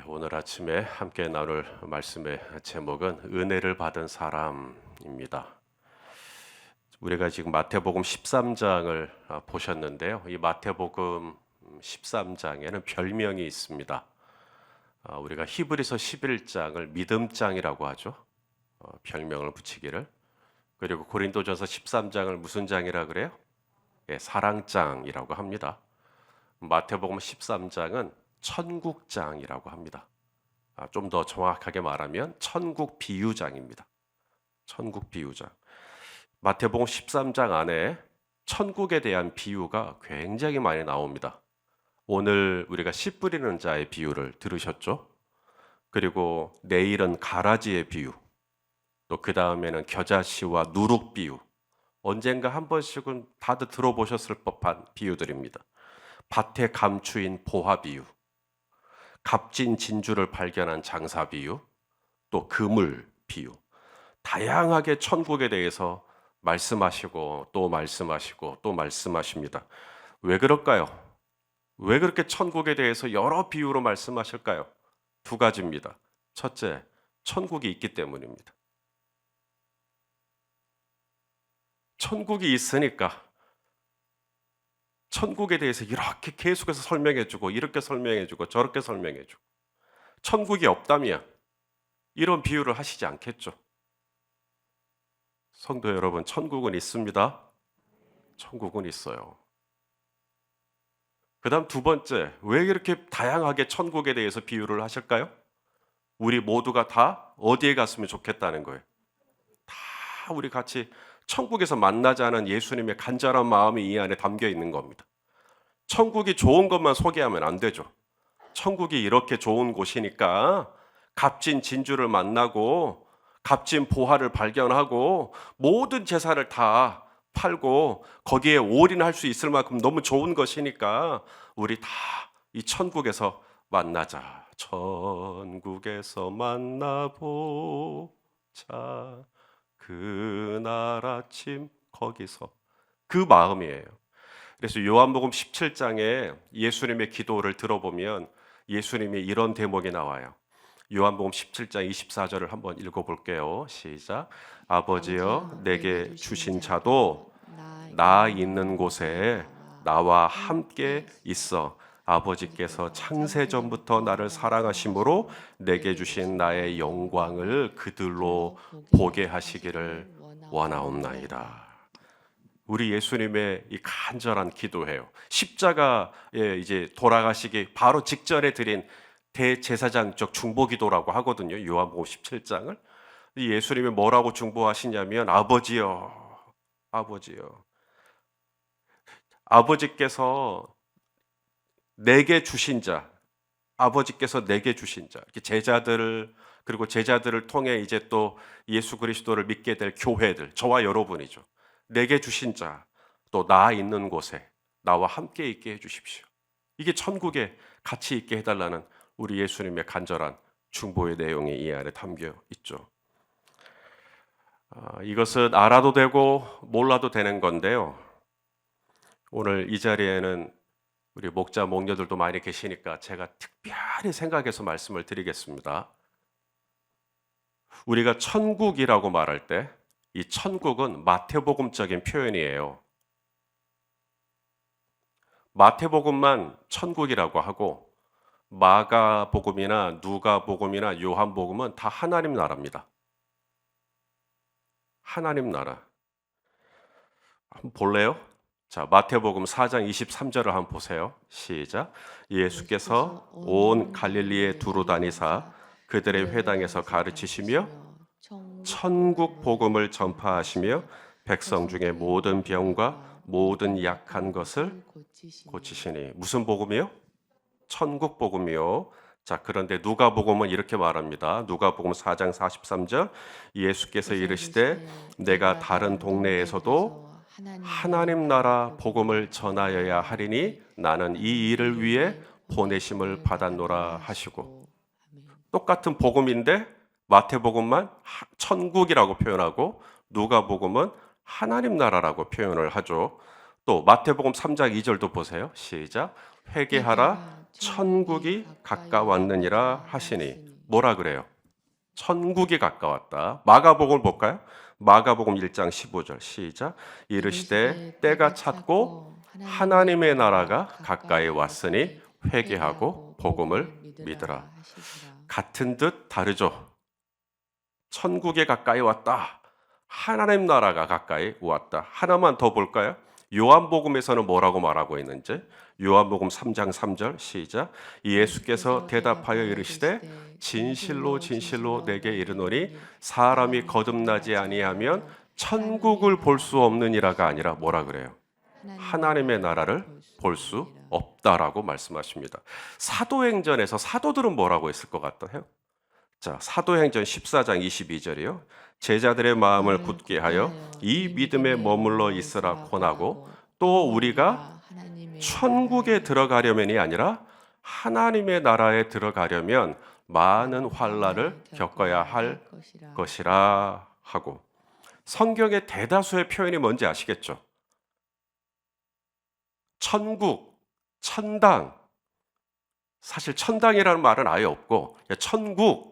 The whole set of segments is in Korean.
오늘 아침에 함께 나눌 말씀의 제목은 은혜를 받은 사람입니다. 우리가 지금 마태복음 13장을 보셨는데요. 이 마태복음 13장에는 별명이 있습니다. 우리가 히브리서 11장을 믿음장이라고 하죠. 별명을 붙이기를. 그리고 고린도전서 13장을 무슨 장이라 그래요? 사랑장이라고 합니다. 마태복음 13장은 천국장이라고 합니다. 좀 더 정확하게 말하면 천국 비유장입니다. 천국 비유장. 마태복음 13장 안에 천국에 대한 비유가 굉장히 많이 나옵니다. 오늘 우리가 씨 뿌리는 자의 비유를 들으셨죠? 그리고 내일은 가라지의 비유, 또 그 다음에는 겨자씨와 누룩 비유, 언젠가 한 번씩은 다들 들어보셨을 법한 비유들입니다. 밭에 감추인 보화 비유, 값진 진주를 발견한 장사 비유, 또 그물 비유, 다양하게 천국에 대해서 말씀하시고 또 말씀하시고 또 말씀하십니다. 왜 그럴까요? 왜 그렇게 천국에 대해서 여러 비유로 말씀하실까요? 두 가지입니다. 첫째, 천국이 있기 때문입니다. 천국이 있으니까 천국에 대해서 이렇게 계속해서 설명해주고 이렇게 설명해주고 저렇게 설명해주고, 천국이 없다면 이런 비유를 하시지 않겠죠. 성도 여러분, 천국은 있습니다. 천국은 있어요. 그 다음 두 번째, 왜 이렇게 다양하게 천국에 대해서 비유를 하실까요? 우리 모두가 다 어디에 갔으면 좋겠다는 거예요. 다 우리 같이 천국에서 만나자는 예수님의 간절한 마음이 이 안에 담겨 있는 겁니다. 천국이 좋은 것만 소개하면 안 되죠. 천국이 이렇게 좋은 곳이니까 값진 진주를 만나고 값진 보화를 발견하고 모든 재산을 다 팔고 거기에 올인할 수 있을 만큼 너무 좋은 것이니까 우리 다 이 천국에서 만나자. 천국에서 만나보자. 그날 아침 거기서. 그 마음이에요. 그래서 요한복음 17장에 예수님의 기도를 들어보면 예수님이 이런 대목이 나와요. 요한복음 17장 24절을 한번 읽어볼게요. 시작. 아버지여 내게 주신 자도 나 있는 곳에 나와 함께 있어 아버지께서 창세전부터 나를 사랑하심으로 내게 주신 나의 영광을 그들로 보게 하시기를 원하옵나이다. 우리 예수님의 이 간절한 기도예요. 십자가에 이제 돌아가시기 바로 직전에 드린 대제사장적 중보기도라고 하거든요. 요한복음 17장을. 예수님이 뭐라고 중보하시냐면 아버지여, 아버지여. 아버지께서 내게 주신 자, 아버지께서 내게 주신 자, 이렇게 제자들을, 그리고 제자들을 통해 이제 또 예수 그리스도를 믿게 될 교회들, 저와 여러분이죠. 내게 주신 자, 또 나 있는 곳에 나와 함께 있게 해주십시오. 이게 천국에 같이 있게 해달라는 우리 예수님의 간절한 중보의 내용이 이 안에 담겨 있죠. 이것은 알아도 되고 몰라도 되는 건데요. 오늘 이 자리에는 우리 목자 목녀들도 많이 계시니까 제가 특별히 생각해서 말씀을 드리겠습니다. 우리가 천국이라고 말할 때 이 천국은 마태복음적인 표현이에요. 마태복음만 천국이라고 하고 마가복음이나 누가복음이나 요한복음은 다 하나님 나라입니다. 하나님 나라. 한번 볼래요? 자, 마태복음 4장 23절을 한번 보세요. 시작. 예수께서 온 갈릴리에 두루 다니사 그들의 회당에서 가르치시며 천국 복음을 전파하시며 백성 중에 모든 병과 모든 약한 것을 고치시니. 무슨 복음이요? 천국 복음이요. 자, 그런데 누가복음은 이렇게 말합니다. 누가복음 4장 43절. 예수께서 이르시되 내가 다른 동네에서도 하나님 나라 복음을 전하여야 하리니 나는 이 일을 위해 보내심을 받았노라 하시고. 똑같은 복음인데 마태복음만 천국이라고 표현하고 누가복음은 하나님 나라라고 표현을 하죠. 또 마태복음 3장 2절도 보세요. 시작. 회개하라 천국이 가까웠느니라 하시니. 뭐라 그래요? 천국이 가까웠다. 마가복음을 볼까요? 마가복음 1장 15절 시작. 이르시되 때가 찼고 하나님의 나라가 가까이 왔으니 회개하고 복음을 믿으라. 같은 듯 다르죠. 천국에 가까이 왔다. 하나님 나라가 가까이 왔다. 하나만 더 볼까요? 요한복음에서는 뭐라고 말하고 있는지. 요한복음 3장 3절 시작. 예수께서 대답하여 이르시되 진실로 진실로 내게 이르노니 사람이 거듭나지 아니하면 천국을 볼 수 없느니라가 아니라 뭐라 그래요? 하나님의 나라를 볼 수 없다라고 말씀하십니다. 사도행전에서 사도들은 뭐라고 했을 것 같아요? 자, 사도행전 14장 22절이요. 제자들의 마음을 굳게 하여 이 믿음에 머물러 있으라 권하고 또 우리가 천국에 들어가려면이 아니라 하나님의 나라에 들어가려면 많은 환난을 겪어야 할 것이라 하고. 성경의 대다수의 표현이 뭔지 아시겠죠? 천국, 천당. 사실 천당이라는 말은 아예 없고 천국이라는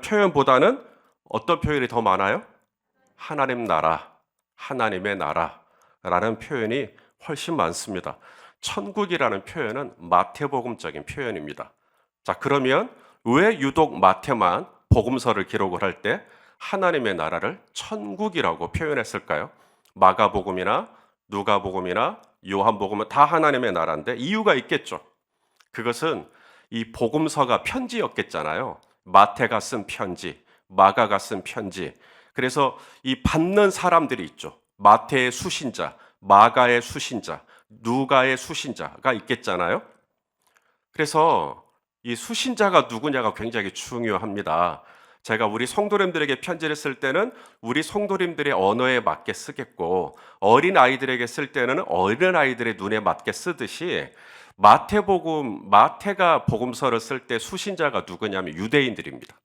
표현보다는 어떤 표현이 더 많아요? 하나님 나라, 하나님의 나라라는 표현이 훨씬 많습니다. 천국이라는 표현은 마태복음적인 표현입니다. 자, 그러면 왜 유독 마태만 복음서를 기록을 할 때 하나님의 나라를 천국이라고 표현했을까요? 마가복음이나 누가복음이나 요한복음은 다 하나님의 나라인데 이유가 있겠죠. 그것은 이 복음서가 편지였겠잖아요. 마태가 쓴 편지, 마가가 쓴 편지. 그래서 이 받는 사람들이 있죠. 마태의 수신자, 마가의 수신자, 누가의 수신자가 있겠잖아요. 그래서 이 수신자가 누구냐가 굉장히 중요합니다. 제가 우리 성도님들에게 편지를 쓸 때는 우리 성도님들의 언어에 맞게 쓰겠고, 어린 아이들에게 쓸 때는 어린 아이들의 눈에 맞게 쓰듯이 마태가 복음서를 쓸 때 수신자가 누구냐면 유대인들입니다.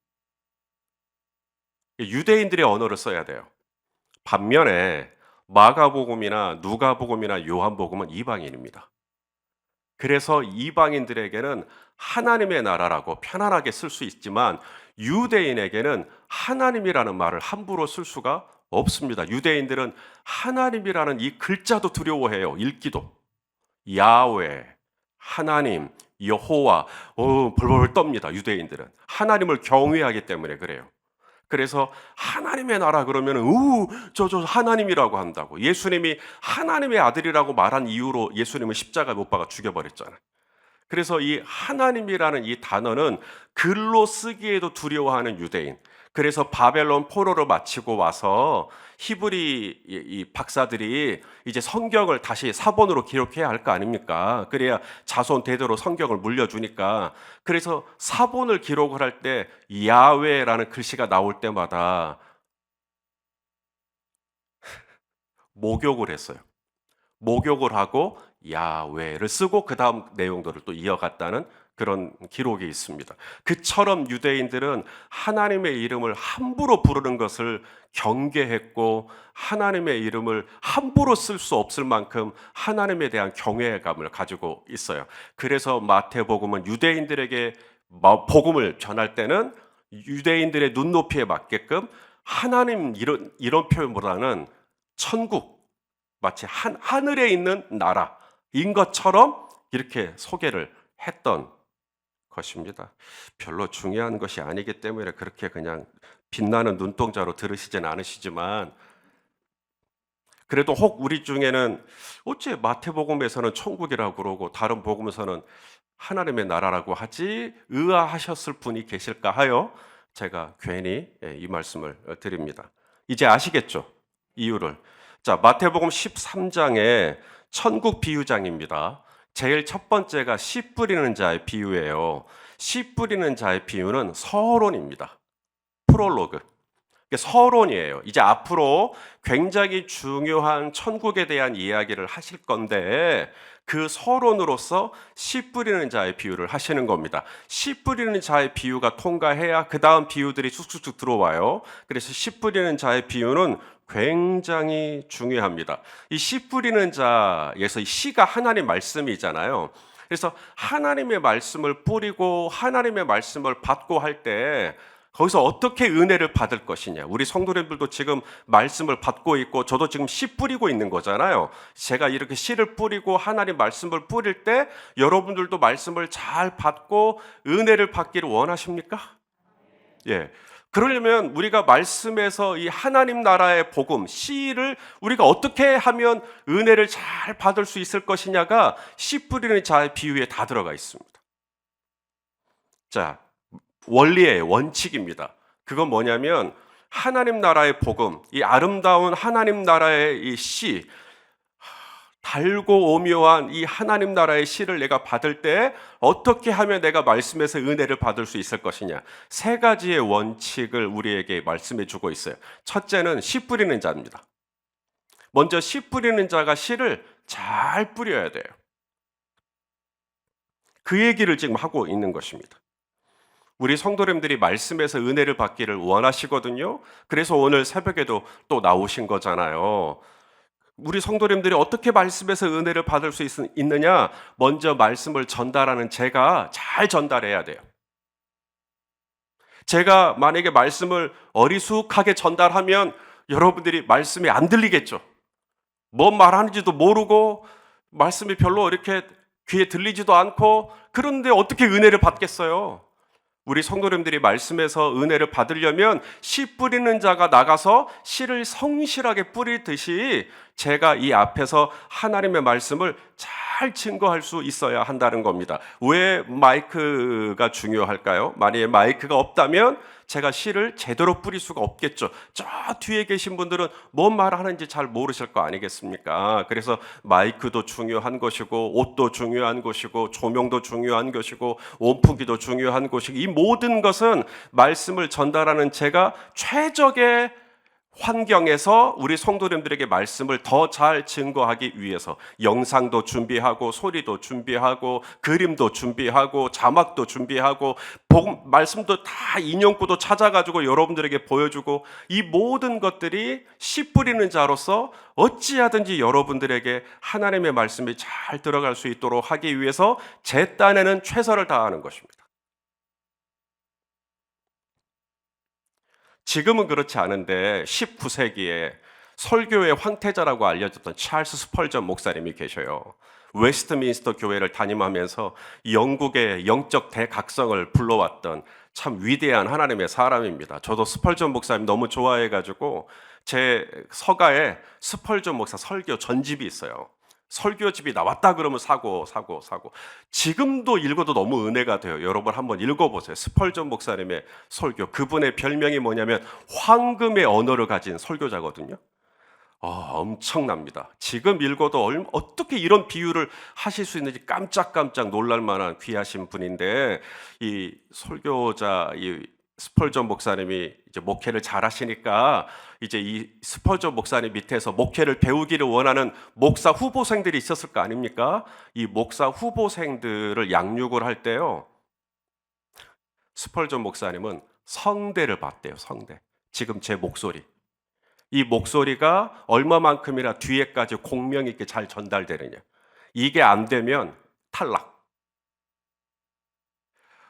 유대인들의 언어를 써야 돼요. 반면에 마가복음이나 누가복음이나 요한복음은 이방인입니다. 그래서 이방인들에게는 하나님의 나라라고 편안하게 쓸 수 있지만 유대인에게는 하나님이라는 말을 함부로 쓸 수가 없습니다. 유대인들은 하나님이라는 이 글자도 두려워해요. 읽기도. 야훼, 하나님, 여호와, 벌벌 떱니다. 유대인들은 하나님을 경외하기 때문에 그래요. 그래서 하나님의 나라 그러면 저 하나님이라고 한다고. 예수님이 하나님의 아들이라고 말한 이유로 예수님을 십자가에 못 박아 죽여버렸잖아요. 그래서 이 하나님이라는 이 단어는 글로 쓰기에도 두려워하는 유대인. 그래서 바벨론 포로를 마치고 와서 히브리 이 박사들이 이제 성경을 다시 사본으로 기록해야 할 거 아닙니까? 그래야 자손 대대로 성경을 물려주니까. 그래서 사본을 기록을 할 때 야훼라는 글씨가 나올 때마다 목욕을 했어요. 목욕을 하고 야훼를 쓰고 그 다음 내용들을 또 이어갔다는 그런 기록이 있습니다. 그처럼 유대인들은 하나님의 이름을 함부로 부르는 것을 경계했고 하나님의 이름을 함부로 쓸 수 없을 만큼 하나님에 대한 경외감을 가지고 있어요. 그래서 마태복음은 유대인들에게 복음을 전할 때는 유대인들의 눈높이에 맞게끔 하나님 이런 표현보다는 천국, 마치 하늘에 있는 나라인 것처럼 이렇게 소개를 했던 것입니다. 별로 중요한 것이 아니기 때문에 그렇게 그냥 빛나는 눈동자로 들으시진 않으시지만, 그래도 혹 우리 중에는 어째 마태복음에서는 천국이라고 그러고 다른 복음에서는 하나님의 나라라고 하지 의아하셨을 분이 계실까 하여 제가 괜히 이 말씀을 드립니다. 이제 아시겠죠? 이유를. 자, 마태복음 13장에 천국 비유장입니다. 제일 첫 번째가 씨 뿌리는 자의 비유예요. 씨 뿌리는 자의 비유는 서론입니다. 프롤로그. 서론이에요. 이제 앞으로 굉장히 중요한 천국에 대한 이야기를 하실 건데 그 서론으로서 씨 뿌리는 자의 비유를 하시는 겁니다. 씨 뿌리는 자의 비유가 통과해야 그 다음 비유들이 쑥쑥쑥 들어와요. 그래서 씨 뿌리는 자의 비유는 굉장히 중요합니다. 이 씨 뿌리는 자에서 이 씨가 하나님 말씀이잖아요. 그래서 하나님의 말씀을 뿌리고 하나님의 말씀을 받고 할 때 거기서 어떻게 은혜를 받을 것이냐. 우리 성도님들도 지금 말씀을 받고 있고 저도 지금 씨 뿌리고 있는 거잖아요. 제가 이렇게 씨를 뿌리고 하나님 말씀을 뿌릴 때 여러분들도 말씀을 잘 받고 은혜를 받기를 원하십니까? 예. 그러려면 우리가 말씀에서 이 하나님 나라의 복음, 씨를 우리가 어떻게 하면 은혜를 잘 받을 수 있을 것이냐가 씨 뿌리는 자의 비유에 다 들어가 있습니다. 자, 원리의 원칙입니다. 그건 뭐냐면 하나님 나라의 복음, 이 아름다운 하나님 나라의 이 씨, 달고 오묘한 이 하나님 나라의 씨를 내가 받을 때 어떻게 하면 내가 말씀에서 은혜를 받을 수 있을 것이냐. 세 가지의 원칙을 우리에게 말씀해 주고 있어요. 첫째는 씨 뿌리는 자입니다. 먼저 씨 뿌리는 자가 씨를 잘 뿌려야 돼요. 그 얘기를 지금 하고 있는 것입니다. 우리 성도님들이 말씀에서 은혜를 받기를 원하시거든요. 그래서 오늘 새벽에도 또 나오신 거잖아요. 우리 성도님들이 어떻게 말씀에서 은혜를 받을 수 있느냐? 먼저 말씀을 전달하는 제가 잘 전달해야 돼요. 제가 만약에 말씀을 어리숙하게 전달하면 여러분들이 말씀이 안 들리겠죠. 뭔 말하는지도 모르고 말씀이 별로 이렇게 귀에 들리지도 않고 그런데 어떻게 은혜를 받겠어요? 우리 성도님들이 말씀에서 은혜를 받으려면 씨 뿌리는 자가 나가서 씨를 성실하게 뿌리듯이 제가 이 앞에서 하나님의 말씀을 잘 증거할 수 있어야 한다는 겁니다. 왜 마이크가 중요할까요? 만약에 마이크가 없다면 제가 씨를 제대로 뿌릴 수가 없겠죠. 저 뒤에 계신 분들은 뭔 말하는지 잘 모르실 거 아니겠습니까? 그래서 마이크도 중요한 것이고 옷도 중요한 것이고 조명도 중요한 것이고 온풍기도 중요한 것이고 이 모든 것은 말씀을 전달하는 제가 최적의 환경에서 우리 성도님들에게 말씀을 더 잘 증거하기 위해서 영상도 준비하고 소리도 준비하고 그림도 준비하고 자막도 준비하고 말씀도 다 인용구도 찾아가지고 여러분들에게 보여주고 이 모든 것들이 씨 뿌리는 자로서 어찌하든지 여러분들에게 하나님의 말씀이 잘 들어갈 수 있도록 하기 위해서 제 딴에는 최선을 다하는 것입니다. 지금은 그렇지 않은데 19세기에 설교의 황태자라고 알려졌던 찰스 스펄전 목사님이 계셔요. 웨스트민스터 교회를 담임하면서 영국의 영적 대각성을 불러왔던 참 위대한 하나님의 사람입니다. 저도 스펄전 목사님 너무 좋아해가지고 제 서가에 스펄전 목사 설교 전집이 있어요. 설교집이 나왔다 그러면 사고. 지금도 읽어도 너무 은혜가 돼요. 여러분 한번 읽어보세요. 스펄전 목사님의 설교. 그분의 별명이 뭐냐면 황금의 언어를 가진 설교자거든요. 엄청납니다. 지금 읽어도 어떻게 이런 비유를 하실 수 있는지 깜짝깜짝 놀랄 만한 귀하신 분인데 이 설교자 이 스펄전 목사님이 이제 목회를 잘 하시니까 이제 이 스펄전 목사님 밑에서 목회를 배우기를 원하는 목사 후보생들이 있었을 거 아닙니까? 이 목사 후보생들을 양육을 할 때요. 스펄전 목사님은 성대를 봤대요. 성대. 지금 제 목소리. 이 목소리가 얼마만큼이나 뒤에까지 공명 있게 잘 전달되느냐. 이게 안 되면 탈락.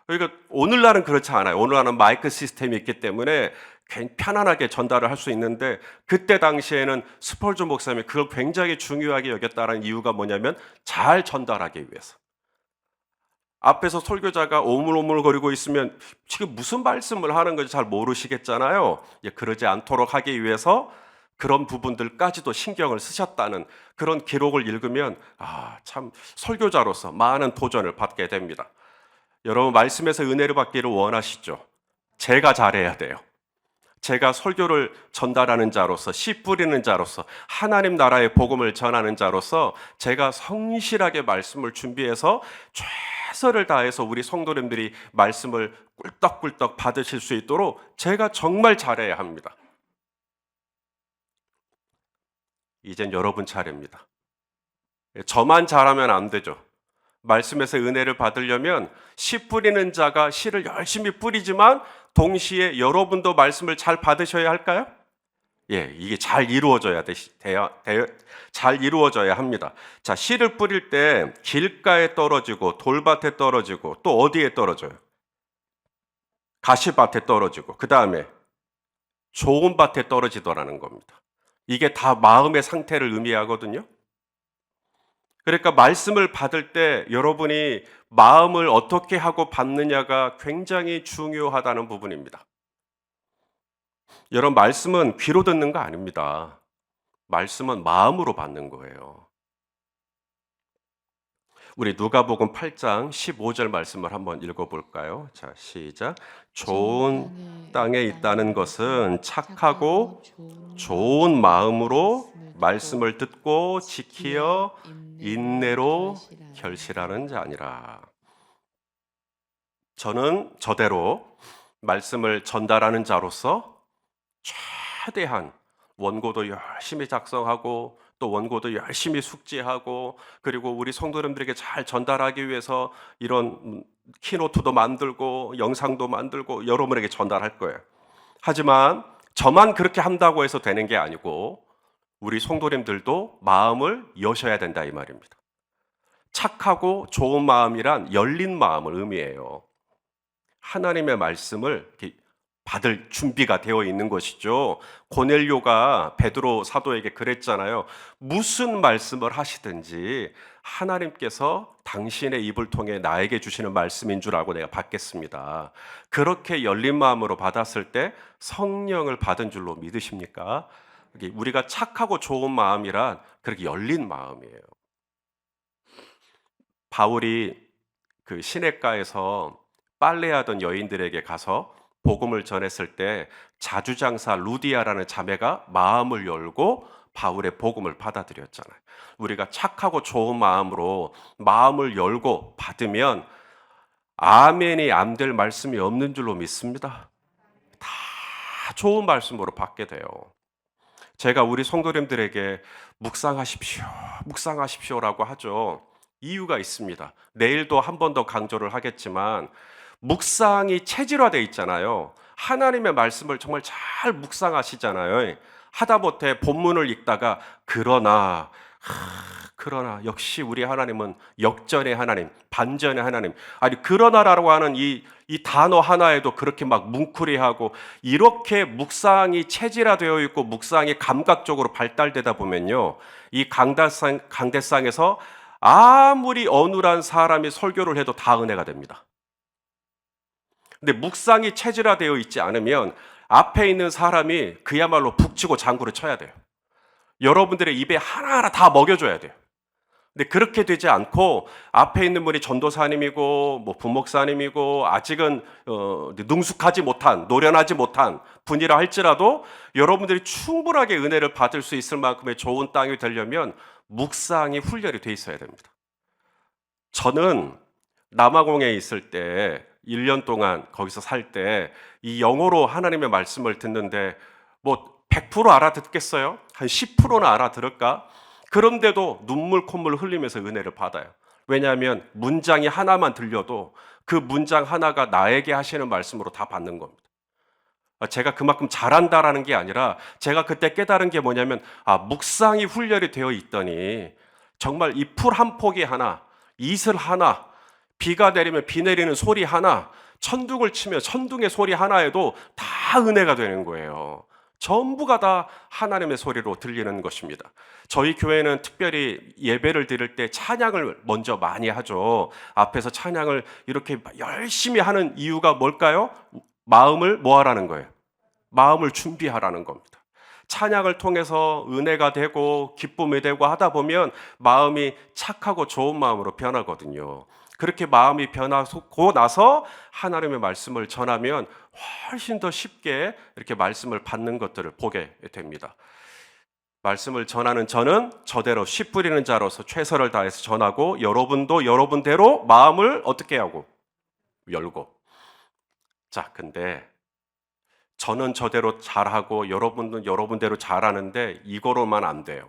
그러니까 오늘날은 그렇지 않아요. 오늘날은 마이크 시스템이 있기 때문에 편안하게 전달을 할 수 있는데 그때 당시에는 스펄전 목사님이 그걸 굉장히 중요하게 여겼다는 이유가 뭐냐면 잘 전달하기 위해서. 앞에서 설교자가 오물오물거리고 있으면 지금 무슨 말씀을 하는 건지 잘 모르시겠잖아요. 그러지 않도록 하기 위해서 그런 부분들까지도 신경을 쓰셨다는 그런 기록을 읽으면 참 설교자로서 많은 도전을 받게 됩니다. 여러분 말씀에서 은혜를 받기를 원하시죠? 제가 잘해야 돼요. 제가 설교를 전달하는 자로서 씨 뿌리는 자로서 하나님 나라의 복음을 전하는 자로서 제가 성실하게 말씀을 준비해서 최선을 다해서 우리 성도님들이 말씀을 꿀떡꿀떡 받으실 수 있도록 제가 정말 잘해야 합니다. 이젠 여러분 차례입니다. 저만 잘하면 안 되죠. 말씀에서 은혜를 받으려면 씨 뿌리는 자가 씨를 열심히 뿌리지만 동시에 여러분도 말씀을 잘 받으셔야 할까요? 예, 이게 잘 이루어져야 잘 이루어져야 합니다. 자, 씨를 뿌릴 때 길가에 떨어지고 돌밭에 떨어지고 또 어디에 떨어져요? 가시밭에 떨어지고 그 다음에 좋은 밭에 떨어지더라는 겁니다. 이게 다 마음의 상태를 의미하거든요. 그러니까 말씀을 받을 때 여러분이 마음을 어떻게 하고 받느냐가 굉장히 중요하다는 부분입니다. 여러분, 말씀은 귀로 듣는 거 아닙니다. 말씀은 마음으로 받는 거예요. 우리 누가복음 8장 15절 말씀을 한번 읽어볼까요? 자, 시작. 좋은 땅에 있다는 것은 착하고 좋은 마음으로 말씀을 듣고 지키어 인내로 결실하는 자니라. 저는 저대로 말씀을 전달하는 자로서 최대한 원고도 열심히 작성하고 또 원고도 열심히 숙지하고 그리고 우리 성도님들에게 잘 전달하기 위해서 이런 키노트도 만들고 영상도 만들고 여러분에게 전달할 거예요. 하지만 저만 그렇게 한다고 해서 되는 게 아니고 우리 성도님들도 마음을 여셔야 된다 이 말입니다. 착하고 좋은 마음이란 열린 마음을 의미해요. 하나님의 말씀을 받을 준비가 되어 있는 것이죠. 고넬료가 베드로 사도에게 그랬잖아요. 무슨 말씀을 하시든지 하나님께서 당신의 입을 통해 나에게 주시는 말씀인 줄 알고 내가 받겠습니다. 그렇게 열린 마음으로 받았을 때 성령을 받은 줄로 믿으십니까? 우리가 착하고 좋은 마음이란 그렇게 열린 마음이에요. 바울이 그 시냇가에서 빨래하던 여인들에게 가서 복음을 전했을 때 자주장사 루디아라는 자매가 마음을 열고 바울의 복음을 받아들였잖아요. 우리가 착하고 좋은 마음으로 마음을 열고 받으면 아멘이 안 될 말씀이 없는 줄로 믿습니다. 다 좋은 말씀으로 받게 돼요. 제가 우리 성도님들에게 묵상하십시오라고 하죠. 이유가 있습니다. 내일도 한 번 더 강조를 하겠지만 묵상이 체질화되어 있잖아요. 하나님의 말씀을 정말 잘 묵상하시잖아요. 하다못해 본문을 읽다가 그러나 역시 우리 하나님은 역전의 하나님, 반전의 하나님. 아니 그러나라고 하는 이 단어 하나에도 그렇게 막 뭉클해하고 이렇게 묵상이 체질화되어 있고 묵상이 감각적으로 발달되다 보면요. 이 강대상에서 아무리 어눌한 사람이 설교를 해도 다 은혜가 됩니다. 근데 묵상이 체질화되어 있지 않으면 앞에 있는 사람이 그야말로 북치고 장구를 쳐야 돼요. 여러분들의 입에 하나하나 다 먹여줘야 돼요. 근데 그렇게 되지 않고 앞에 있는 분이 전도사님이고 뭐 부목사님이고 아직은 능숙하지 못한 노련하지 못한 분이라 할지라도 여러분들이 충분하게 은혜를 받을 수 있을 만큼의 좋은 땅이 되려면 묵상이 훈련이 돼 있어야 됩니다. 저는 남아공에 있을 때 1년 동안 거기서 살 때 이 영어로 하나님의 말씀을 듣는데 뭐 100% 알아듣겠어요? 한 10%는 알아들을까? 그런데도 눈물 콧물 흘리면서 은혜를 받아요. 왜냐하면 문장이 하나만 들려도 그 문장 하나가 나에게 하시는 말씀으로 다 받는 겁니다. 제가 그만큼 잘한다라는 게 아니라 제가 그때 깨달은 게 뭐냐면 묵상이 훈련이 되어 있더니 정말 이 풀 한 포기 하나, 이슬 하나, 비가 내리면 비 내리는 소리 하나, 천둥을 치면 천둥의 소리 하나에도 다 은혜가 되는 거예요. 전부가 다 하나님의 소리로 들리는 것입니다. 저희 교회는 특별히 예배를 드릴 때 찬양을 먼저 많이 하죠. 앞에서 찬양을 이렇게 열심히 하는 이유가 뭘까요? 마음을 뭐 하라는 거예요? 마음을 준비하라는 겁니다. 찬양을 통해서 은혜가 되고 기쁨이 되고 하다 보면 마음이 착하고 좋은 마음으로 변하거든요. 그렇게 마음이 변하고 나서 하나님의 말씀을 전하면 훨씬 더 쉽게 이렇게 말씀을 받는 것들을 보게 됩니다. 말씀을 전하는 저는 저대로 씨 뿌리는 자로서 최선을 다해서 전하고 여러분도 여러분대로 마음을 어떻게 하고 열고. 자, 근데 저는 저대로 잘하고 여러분은 여러분대로 잘하는데 이거로만 안 돼요.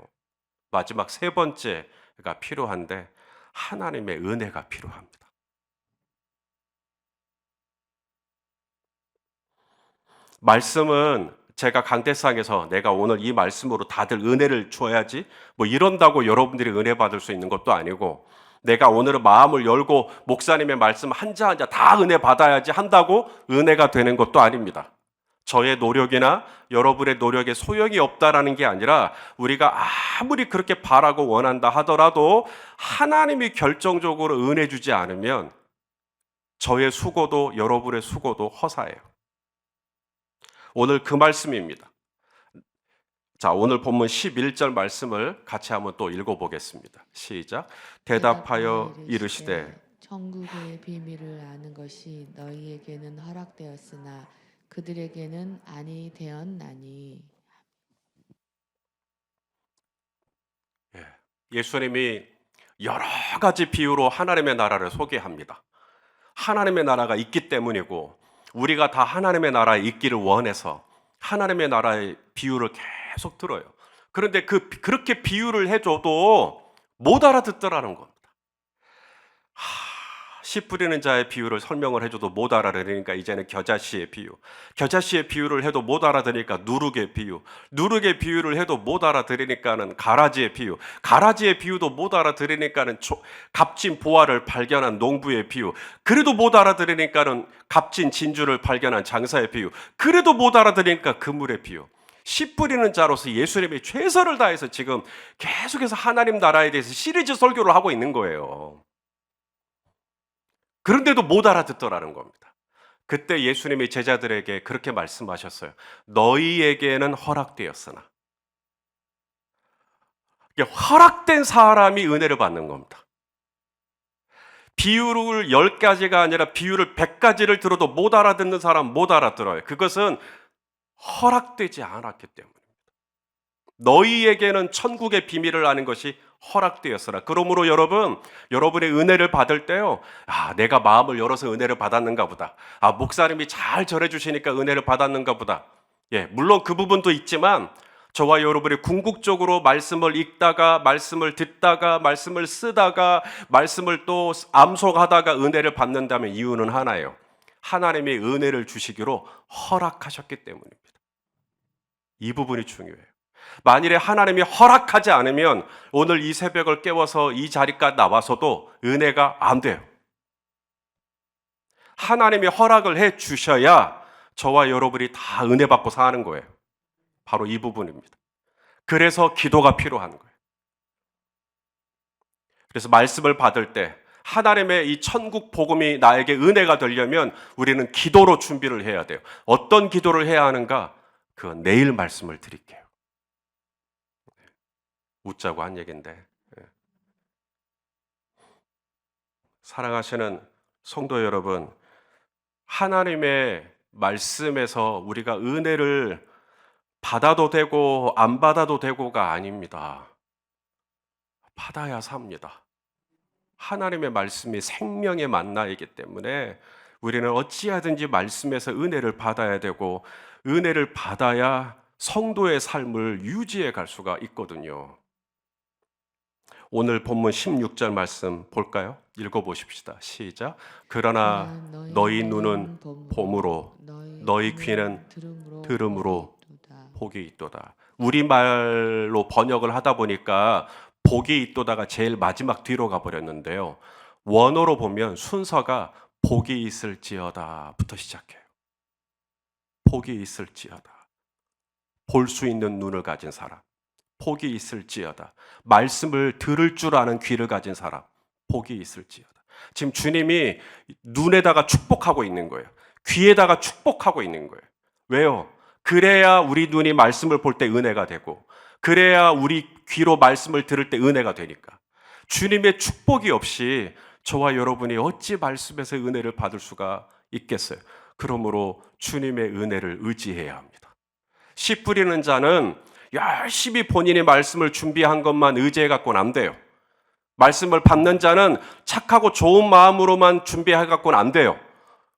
마지막 세 번째가 필요한데 하나님의 은혜가 필요합니다. 말씀은 제가 강대상에서 내가 오늘 이 말씀으로 다들 은혜를 줘야지 뭐 이런다고 여러분들이 은혜 받을 수 있는 것도 아니고, 내가 오늘은 마음을 열고 목사님의 말씀 한자 한자 다 은혜 받아야지 한다고 은혜가 되는 것도 아닙니다. 저의 노력이나 여러분의 노력에 소용이 없다라는 게 아니라, 우리가 아무리 그렇게 바라고 원한다 하더라도 하나님이 결정적으로 은혜 주지 않으면 저의 수고도 여러분의 수고도 허사예요. 오늘 그 말씀입니다. 자, 오늘 본문 11절 말씀을 같이 한번 또 읽어보겠습니다. 시작. 대답하여 이르시되 천국의 비밀을 아는 것이 너희에게는 허락되었으나 그들에게는 아니 되었나니. 예수님이 여러 가지 비유로 하나님의 나라를 소개합니다. 하나님의 나라가 있기 때문이고, 우리가 다 하나님의 나라에 있기를 원해서 하나님의 나라의 비유를 계속 들어요. 그런데 그렇게 비유를 해줘도 못 알아듣더라는 겁니다. 씨 뿌리는 자의 비유를 설명을 해줘도 못 알아들으니까 이제는 겨자씨의 비유, 겨자씨의 비유를 해도 못 알아들으니까 누룩의 비유, 누룩의 비유를 해도 못 알아들으니까는 가라지의 비유, 가라지의 비유도 못 알아들으니까는 값진 보화를 발견한 농부의 비유, 그래도 못 알아들으니까는 값진 진주를 발견한 장사의 비유, 그래도 못 알아들으니까 그물의 비유. 씨 뿌리는 자로서 예수님이 최선을 다해서 지금 계속해서 하나님 나라에 대해서 시리즈 설교를 하고 있는 거예요. 그런데도 못 알아듣더라는 겁니다. 그때 예수님이 제자들에게 그렇게 말씀하셨어요. 너희에게는 허락되었으나. 허락된 사람이 은혜를 받는 겁니다. 비유를 10가지가 아니라 비유를 100가지를 들어도 못 알아듣는 사람 못 알아들어요. 그것은 허락되지 않았기 때문입니다. 너희에게는 천국의 비밀을 아는 것이 허락되었으나. 그러므로 여러분, 여러분의 은혜를 받을 때요, 내가 마음을 열어서 은혜를 받았는가 보다. 목사님이 잘 전해주시니까 은혜를 받았는가 보다. 물론 그 부분도 있지만, 저와 여러분이 궁극적으로 말씀을 읽다가, 말씀을 듣다가, 말씀을 쓰다가, 말씀을 또 암송하다가 은혜를 받는다면 이유는 하나예요. 하나님이 은혜를 주시기로 허락하셨기 때문입니다. 이 부분이 중요해요. 만일에 하나님이 허락하지 않으면 오늘 이 새벽을 깨워서 이 자리까지 나와서도 은혜가 안 돼요. 하나님이 허락을 해 주셔야 저와 여러분이 다 은혜 받고 사는 거예요. 바로 이 부분입니다. 그래서 기도가 필요한 거예요. 그래서 말씀을 받을 때 하나님의 이 천국 복음이 나에게 은혜가 되려면 우리는 기도로 준비를 해야 돼요. 어떤 기도를 해야 하는가? 그건 내일 말씀을 드릴게요. 웃자고 한 얘기인데, 사랑하시는 성도 여러분, 하나님의 말씀에서 우리가 은혜를 받아도 되고 안 받아도 되고가 아닙니다. 받아야 삽니다. 하나님의 말씀이 생명의 만나이기 때문에 우리는 어찌하든지 말씀에서 은혜를 받아야 되고, 은혜를 받아야 성도의 삶을 유지해 갈 수가 있거든요. 오늘 본문 16절 말씀 볼까요? 읽어보십시다. 시작. 그러나 너희 눈은 봄으로, 너희 귀는 들음으로 복이 있도다. 우리말로 번역을 하다 보니까 복이 있도다가 제일 마지막 뒤로 가버렸는데요. 원어로 보면 순서가 복이 있을지어다부터 시작해요. 복이 있을지어다. 볼 수 있는 눈을 가진 사람. 복이 있을지어다. 말씀을 들을 줄 아는 귀를 가진 사람. 복이 있을지어다. 지금 주님이 눈에다가 축복하고 있는 거예요. 귀에다가 축복하고 있는 거예요. 왜요? 그래야 우리 눈이 말씀을 볼 때 은혜가 되고, 그래야 우리 귀로 말씀을 들을 때 은혜가 되니까. 주님의 축복이 없이 저와 여러분이 어찌 말씀에서 은혜를 받을 수가 있겠어요? 그러므로 주님의 은혜를 의지해야 합니다. 씨 뿌리는 자는 열심히 본인의 말씀을 준비한 것만 의지해 갖고는 안 돼요. 말씀을 받는 자는 착하고 좋은 마음으로만 준비해 갖고는 안 돼요.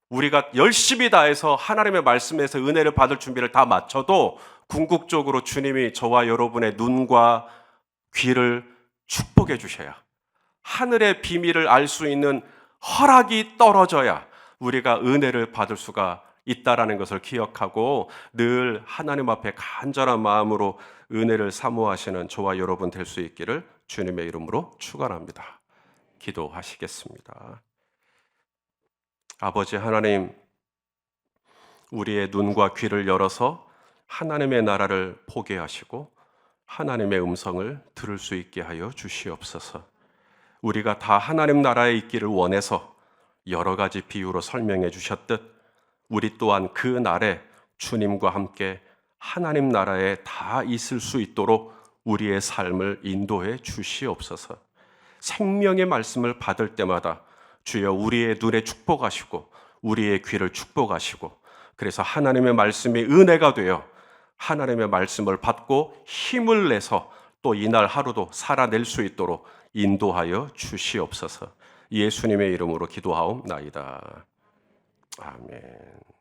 우리가 열심히 다해서 하나님의 말씀에서 은혜를 받을 준비를 다 마쳐도 궁극적으로 주님이 저와 여러분의 눈과 귀를 축복해 주셔야, 하늘의 비밀을 알 수 있는 허락이 떨어져야 우리가 은혜를 받을 수가 있다라는 것을 기억하고 늘 하나님 앞에 간절한 마음으로 은혜를 사모하시는 저와 여러분 될 수 있기를 주님의 이름으로 축원합니다. 기도하시겠습니다. 아버지 하나님, 우리의 눈과 귀를 열어서 하나님의 나라를 보게 하시고 하나님의 음성을 들을 수 있게 하여 주시옵소서. 우리가 다 하나님 나라에 있기를 원해서 여러 가지 비유로 설명해 주셨듯 우리 또한 그 날에 주님과 함께 하나님 나라에 다 있을 수 있도록 우리의 삶을 인도해 주시옵소서. 생명의 말씀을 받을 때마다 주여 우리의 눈에 축복하시고 우리의 귀를 축복하시고 그래서 하나님의 말씀이 은혜가 되어 하나님의 말씀을 받고 힘을 내서 또 이날 하루도 살아낼 수 있도록 인도하여 주시옵소서. 예수님의 이름으로 기도하옵나이다. 아멘.